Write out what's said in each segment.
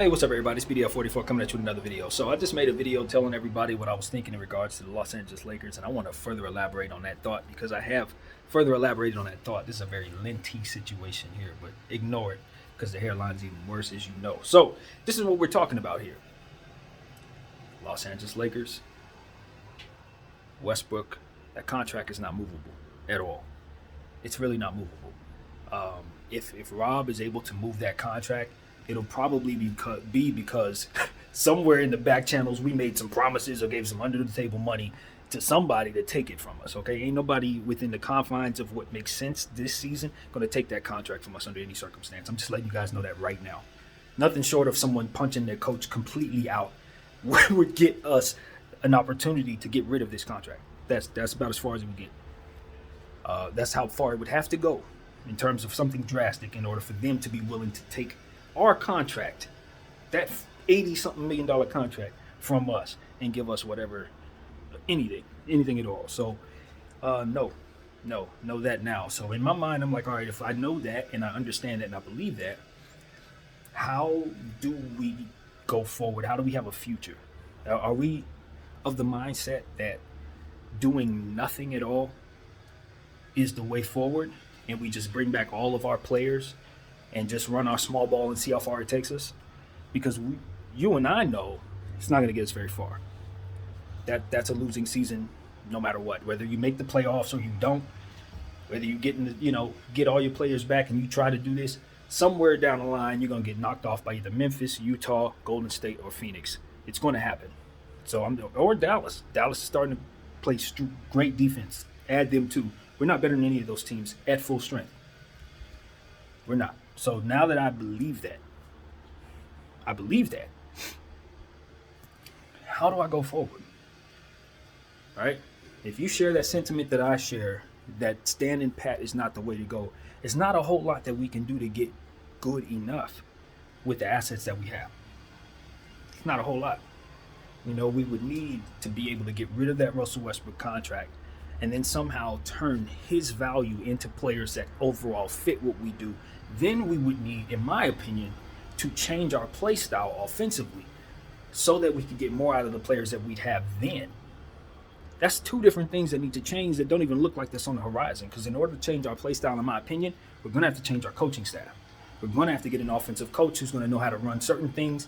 Hey, what's up everybody? It's BDL44 coming at you with another video. So I just made a video telling everybody what I was thinking in regards to the Los Angeles Lakers, and I want to further elaborate on that thought because I have further elaborated on that thought. This is a very lengthy situation here, but ignore it because the hairline's even worse, as you know. So this is what we're talking about here. Los Angeles Lakers, Westbrook, that contract is not movable at all. It's really not movable. If Rob is able to move that contract, it'll probably be because somewhere in the back channels we made some promises or gave some under the table money to somebody to take it from us. Okay, ain't nobody within the confines of what makes sense this season going to take that contract from us under any circumstance. I'm just letting you guys know that right now. Nothing short of someone punching their coach completely out would get us an opportunity to get rid of this contract. That's about as far as we get. That's how far it would have to go in terms of something drastic in order for them to be willing to take our contract, that $80-something million contract, from us and give us whatever, anything at all. So, know that now. So in my mind, I'm like, all right, if I know that and I understand that and I believe that, how do we go forward? How do we have a future? Are we of the mindset that doing nothing at all is the way forward, and we just bring back all of our players and just run our small ball and see how far it takes us? Because you and I know it's not going to get us very far. That's a losing season no matter what. Whether you make the playoffs or you don't, whether you get all your players back and you try to do this, somewhere down the line you're going to get knocked off by either Memphis, Utah, Golden State, or Phoenix. It's going to happen. So or Dallas. Dallas is starting to play great defense. Add them too. We're not better than any of those teams at full strength. We're not. So now that I believe that, how do I go forward? Right? If you share that sentiment that I share, that standing pat is not the way to go, it's not a whole lot that we can do to get good enough with the assets that we have. It's not a whole lot. We would need to be able to get rid of that Russell Westbrook contract and then somehow turn his value into players that overall fit what we do. Then we would need, in my opinion, to change our play style offensively so that we could get more out of the players that we'd have then. That's two different things that need to change that don't even look like this on the horizon, because in order to change our play style, in my opinion, we're going to have to change our coaching staff. We're going to have to get an offensive coach who's going to know how to run certain things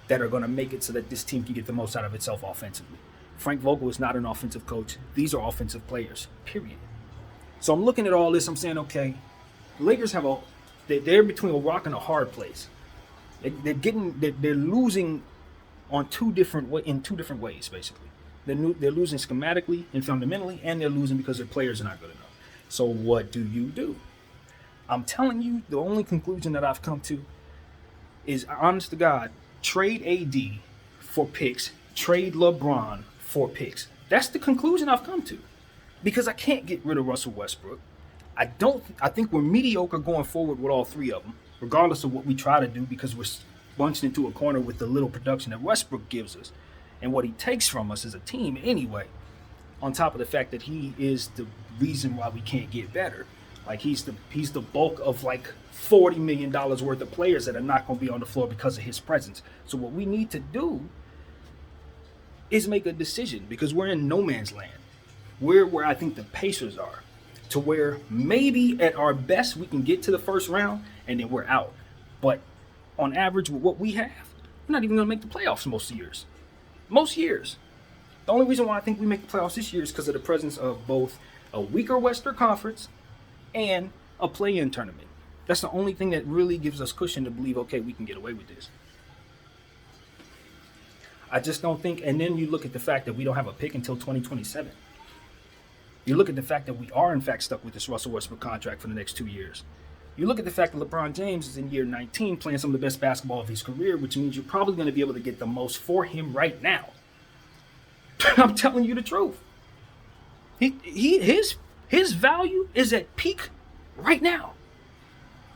that are going to make it so that this team can get the most out of itself offensively. Frank Vogel is not an offensive coach. These are offensive players, period. So I'm looking at all this. I'm saying, okay, the Lakers they're between a rock and a hard place. They're losing in two different ways, basically. They're losing schematically and fundamentally, and they're losing because their players are not good enough. So what do? I'm telling you, the only conclusion that I've come to is, honest to God, trade AD for picks, trade LeBron for picks. That's the conclusion I've come to, because I can't get rid of Russell Westbrook. I think we're mediocre going forward with all three of them, regardless of what we try to do, because we're bunched into a corner with the little production that Westbrook gives us and what he takes from us as a team anyway, on top of the fact that he is the reason why we can't get better. Like, he's the bulk of like $40 million worth of players that are not going to be on the floor because of his presence. So what we need to do is make a decision, because we're in no man's land. We're where I think the Pacers are, to where maybe at our best we can get to the first round and then we're out. But on average, with what we have, we're not even going to make the playoffs most years. The only reason why I think we make the playoffs this year is because of the presence of both a weaker Western Conference and a play-in tournament. That's the only thing that really gives us cushion to believe, okay, we can get away with this. I just don't think, and then you look at the fact that we don't have a pick until 2027. You look at the fact that we are, in fact, stuck with this Russell Westbrook contract for the next 2 years. You look at the fact that LeBron James is in year 19 playing some of the best basketball of his career, which means you're probably going to be able to get the most for him right now. I'm telling you the truth. His value is at peak right now.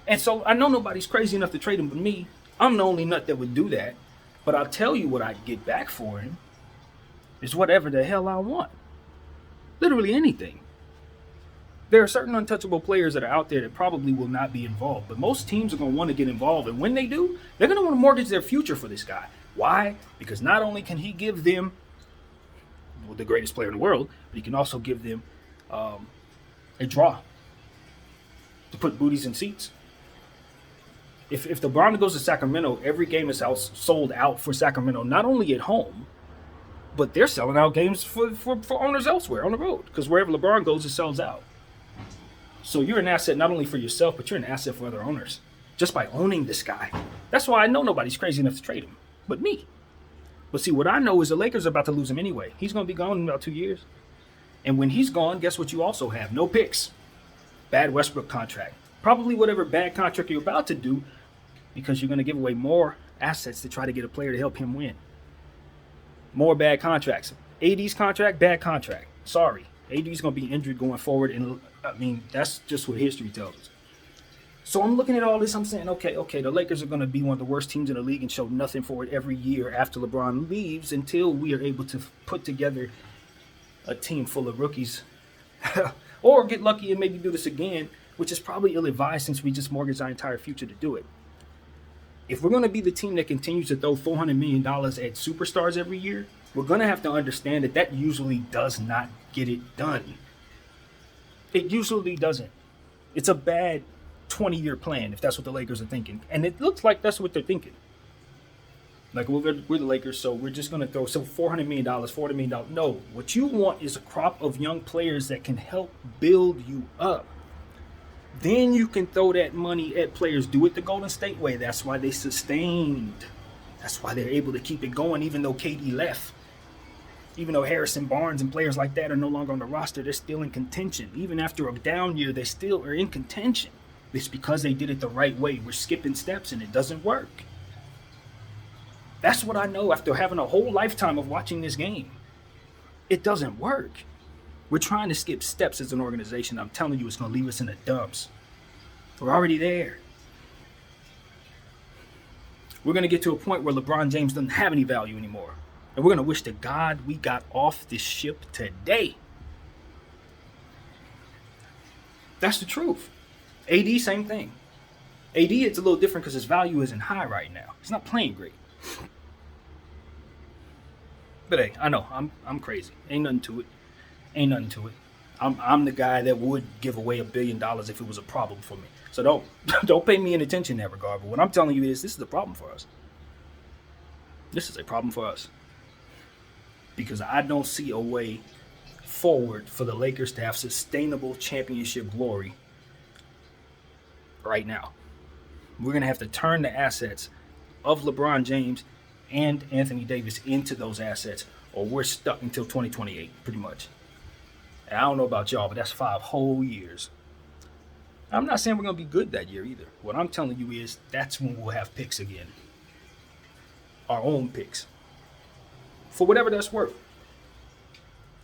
And so I know nobody's crazy enough to trade him but me. I'm the only nut that would do that. But I'll tell you what I'd get back for him is whatever the hell I want. Literally anything. There are certain untouchable players that are out there that probably will not be involved, but most teams are going to want to get involved. And when they do, they're going to want to mortgage their future for this guy. Why? Because not only can he give them the greatest player in the world, but he can also give them a draw to put booties in seats. If LeBron goes to Sacramento, every game is sold out for Sacramento, not only at home, but they're selling out games for owners elsewhere on the road, because wherever LeBron goes, it sells out. So you're an asset not only for yourself, but you're an asset for other owners just by owning this guy. That's why I know nobody's crazy enough to trade him, but me. But see, what I know is the Lakers are about to lose him anyway. He's going to be gone in about 2 years. And when he's gone, guess what you also have? No picks. Bad Westbrook contract. Probably whatever bad contract you're about to do, because you're going to give away more assets to try to get a player to help him win. More bad contracts. AD's contract, bad contract. Sorry. AD's going to be injured going forward. And I mean, that's just what history tells us. So I'm looking at all this. I'm saying, okay, the Lakers are going to be one of the worst teams in the league and show nothing for it every year after LeBron leaves until we are able to put together a team full of rookies. Or get lucky and maybe do this again, which is probably ill-advised since we just mortgaged our entire future to do it. If we're going to be the team that continues to throw $400 million at superstars every year, we're going to have to understand that usually does not get it done. It usually doesn't. It's a bad 20-year plan if that's what the Lakers are thinking. And it looks like that's what they're thinking. Like, we're the Lakers, so we're just going to throw $400 million, $40 million. No, what you want is a crop of young players that can help build you up. Then you can throw that money at players. Do it the Golden State way. That's why they sustained. That's why they're able to keep it going, even though KD left. Even though Harrison Barnes and players like that are no longer on the roster, they're still in contention. Even after a down year, they still are in contention. It's because they did it the right way. We're skipping steps and it doesn't work. That's what I know after having a whole lifetime of watching this game. It doesn't work. We're trying to skip steps as an organization. I'm telling you, it's going to leave us in the dumps. We're already there. We're going to get to a point where LeBron James doesn't have any value anymore. And we're going to wish to God we got off this ship today. That's the truth. AD, same thing. AD, it's a little different because his value isn't high right now. He's not playing great. But hey, I know, I'm crazy. Ain't nothing to it. I'm the guy that would give away $1 billion if it was a problem for me. So don't pay me any attention in that regard. But what I'm telling you is this is a problem for us. This is a problem for us. Because I don't see a way forward for the Lakers to have sustainable championship glory right now. We're going to have to turn the assets of LeBron James and Anthony Davis into those assets, or we're stuck until 2028, pretty much. And I don't know about y'all, but that's 5 whole years. I'm not saying we're going to be good that year either. What I'm telling you is that's when we'll have picks again. Our own picks. For whatever that's worth.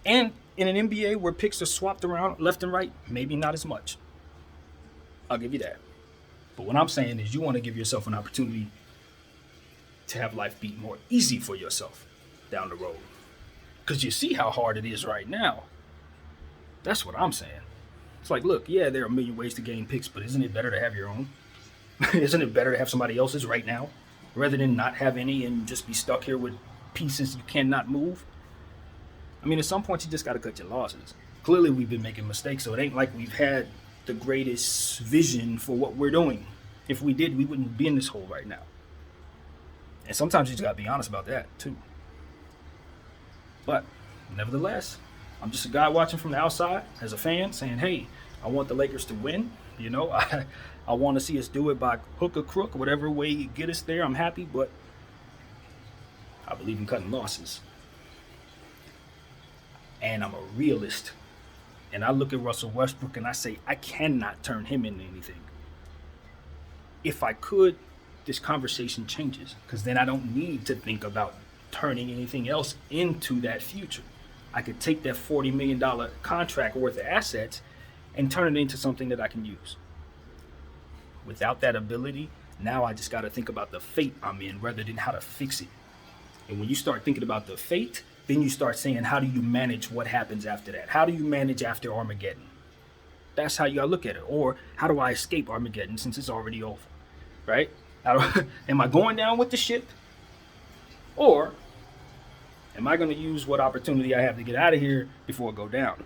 And in an NBA where picks are swapped around left and right, maybe not as much. I'll give you that. But what I'm saying is you want to give yourself an opportunity to have life be more easy for yourself down the road. Because you see how hard it is right now. That's what I'm saying. It's like, look, yeah, there are a million ways to gain picks, but isn't it better to have your own? Isn't it better to have somebody else's right now rather than not have any and just be stuck here with pieces you cannot move? I mean, at some point, you just got to cut your losses. Clearly, we've been making mistakes, so it ain't like we've had the greatest vision for what we're doing. If we did, we wouldn't be in this hole right now. And sometimes you just got to be honest about that, too. But, nevertheless, I'm just a guy watching from the outside as a fan saying, hey, I want the Lakers to win. You know, I want to see us do it by hook or crook, whatever way you get us there. I'm happy, but I believe in cutting losses. And I'm a realist. And I look at Russell Westbrook and I say, I cannot turn him into anything. If I could, this conversation changes, because then I don't need to think about turning anything else into that future. I could take that $40 million contract worth of assets and turn it into something that I can use. Without that ability, now I just got to think about the fate I'm in rather than how to fix it. And when you start thinking about the fate, then you start saying, how do you manage what happens after that? How do you manage after Armageddon? That's how you gotta look at it. Or how do I escape Armageddon since it's already over, right? Am I going down with the ship, or am I gonna use what opportunity I have to get out of here before it go down?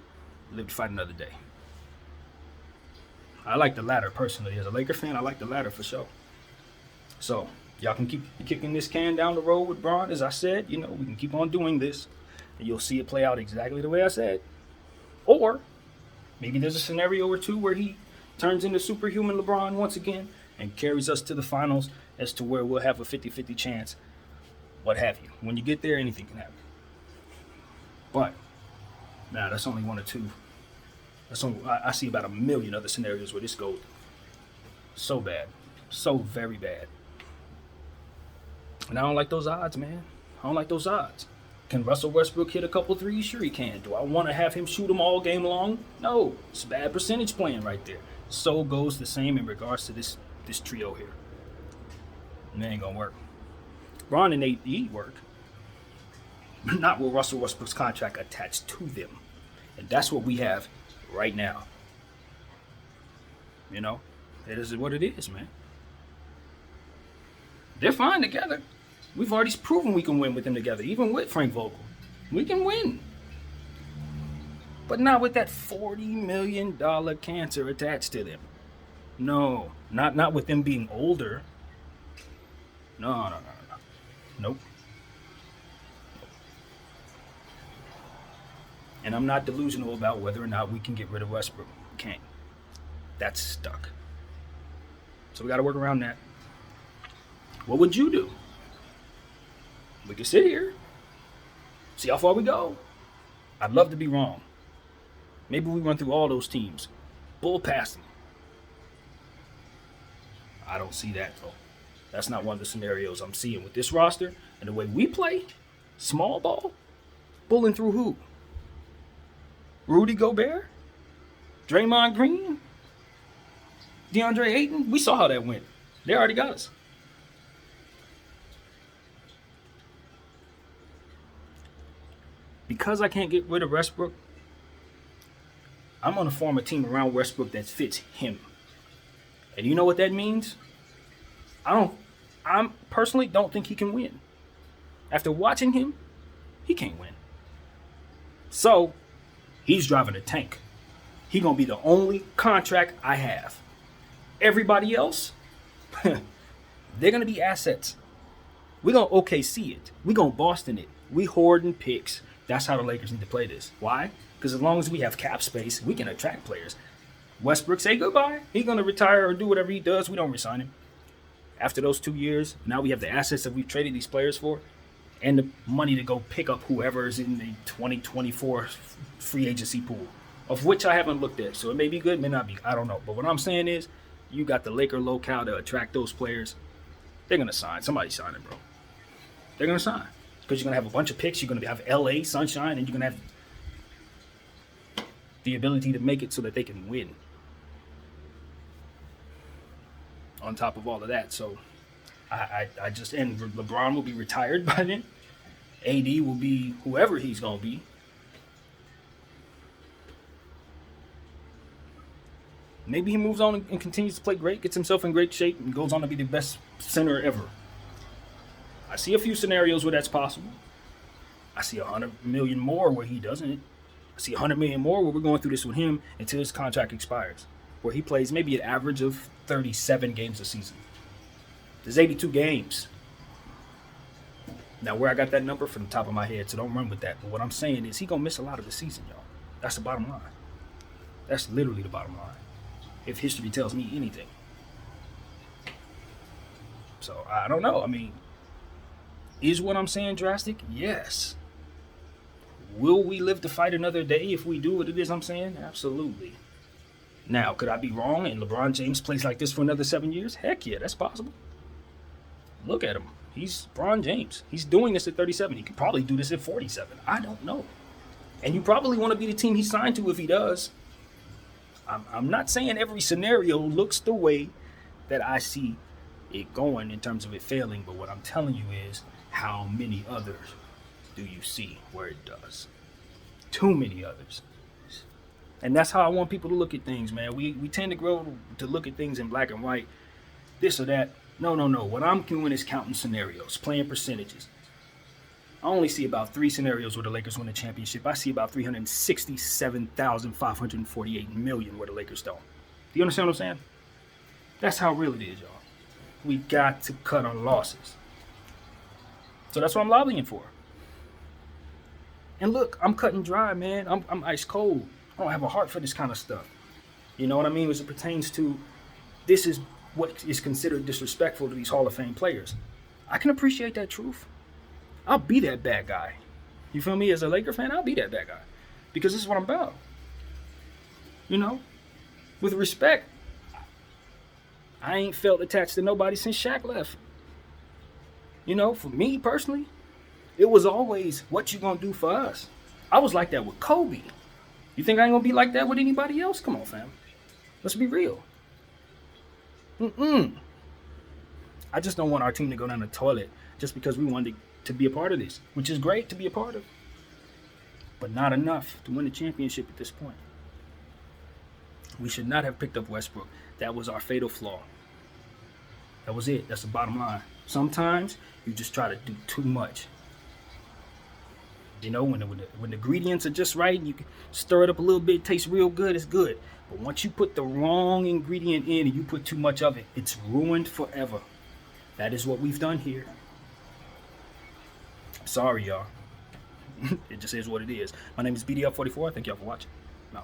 Live to fight another day. I like the latter personally. As a Laker fan, I like the latter for sure. So y'all can keep kicking this can down the road with Bron. As I said, we can keep on doing this, and you'll see it play out exactly the way I said. Or maybe there's a scenario or two where he turns into superhuman LeBron once again and carries us to the finals, as to where we'll have a 50-50 chance, what have you. When you get there, anything can happen. But that's only one or two. I see about a million other scenarios where this goes so bad, so very bad. And I don't like those odds, man. I don't like those odds. Can Russell Westbrook hit a couple threes? Sure he can. Do I want to have him shoot them all game long? No. It's bad percentage playing right there. So goes the same in regards to this trio here. And it ain't gonna work. Bron and AD work, but not with Russell Westbrook's contract attached to them. And that's what we have right now. It is what it is, man. They're fine together. We've already proven we can win with them together, even with Frank Vogel. We can win. But not with that $40 million cancer attached to them. No, not with them being older. No. Nope. And I'm not delusional about whether or not we can get rid of Westbrook. We can't. That's stuck. So we got to work around that. What would you do? We can sit here, see how far we go. I'd love to be wrong. Maybe we run through all those teams, bull past them. I don't see that, though. That's not one of the scenarios I'm seeing with this roster and the way we play. Small ball, bulling through who? Rudy Gobert? Draymond Green? DeAndre Ayton? We saw how that went. They already got us. Because I can't get rid of Westbrook, I'm going to form a team around Westbrook that fits him. And you know what that means? I personally don't think he can win. After watching him, he can't win. So, he's driving a tank. He's going to be the only contract I have. Everybody else, they're going to be assets. We're going to OKC it. We're going to Boston it. We hoarding picks. That's how the Lakers need to play this. Why? Because as long as we have cap space, we can attract players. Westbrook say goodbye. He's going to retire or do whatever he does. We don't resign him. After those 2 years, now we have the assets that we've traded these players for and the money to go pick up whoever is in the 2024 free agency pool, of which I haven't looked at. So it may be good, may not be. I don't know. But what I'm saying is you got the Laker locale to attract those players. They're going to sign. Somebody's signing, bro. They're going to sign. Because you're going to have a bunch of picks. You're going to have LA sunshine, and you're going to have the ability to make it so that they can win. On top of all of that. So I just, and LeBron will be retired by then. AD will be whoever he's going to be. Maybe he moves on and continues to play great, gets himself in great shape, and goes on to be the best center ever. I see a few scenarios where that's possible. I see 100 million more where he doesn't. I see 100 million more where we're going through this with him until his contract expires, where he plays maybe an average of 37 games a season. There's 82 games. Now, where I got that number from the top of my head, so don't run with that. But what I'm saying is he's going to miss a lot of the season, y'all. That's the bottom line. That's literally the bottom line, if history tells me anything. So, I don't know. I mean, is what I'm saying drastic? Yes. Will we live to fight another day if we do what it is I'm saying? Absolutely. Now, could I be wrong and LeBron James plays like this for another 7 years? Heck yeah, that's possible. Look at him. He's LeBron James. He's doing this at 37. He could probably do this at 47. I don't know. And you probably want to be the team he signed to if he does. I'm not saying every scenario looks the way that I see it going in terms of it failing, but what I'm telling you is how many others do you see where it does? Too many others. And that's how I want people to look at things, man. We tend to grow to look at things in black and white, this or that. No, no, no. What I'm doing is counting scenarios, playing percentages. I only see about 3 scenarios where the Lakers win the championship. I see about 367,548 million where the Lakers don't. Do you understand what I'm saying? That's how real it is, y'all. We got to cut our losses. So that's what I'm lobbying for. And look, I'm cutting dry, man. I'm ice cold. I don't have a heart for this kind of stuff. You know what I mean? As it pertains to, this is what is considered disrespectful to these Hall of Fame players. I can appreciate that truth. I'll be that bad guy. You feel me? As a Laker fan, I'll be that bad guy. Because this is what I'm about. You know? With respect, I ain't felt attached to nobody since Shaq left. You know, for me personally, it was always, what you gonna do for us? I was like that with Kobe. You think I ain't gonna be like that with anybody else? Come on, fam. Let's be real. I just don't want our team to go down the toilet just because we wanted to be a part of this, which is great to be a part of, but not enough to win the championship at this point. We should not have picked up Westbrook. That was our fatal flaw. That was it. That's the bottom line. Sometimes you just try to do too much. You know, when the ingredients are just right, you can stir it up a little bit, it tastes real good, it's good. But once you put the wrong ingredient in and you put too much of it, it's ruined forever. That is what we've done here. Sorry, y'all. It just is what it is. My name is BDF44. Thank y'all for watching. No.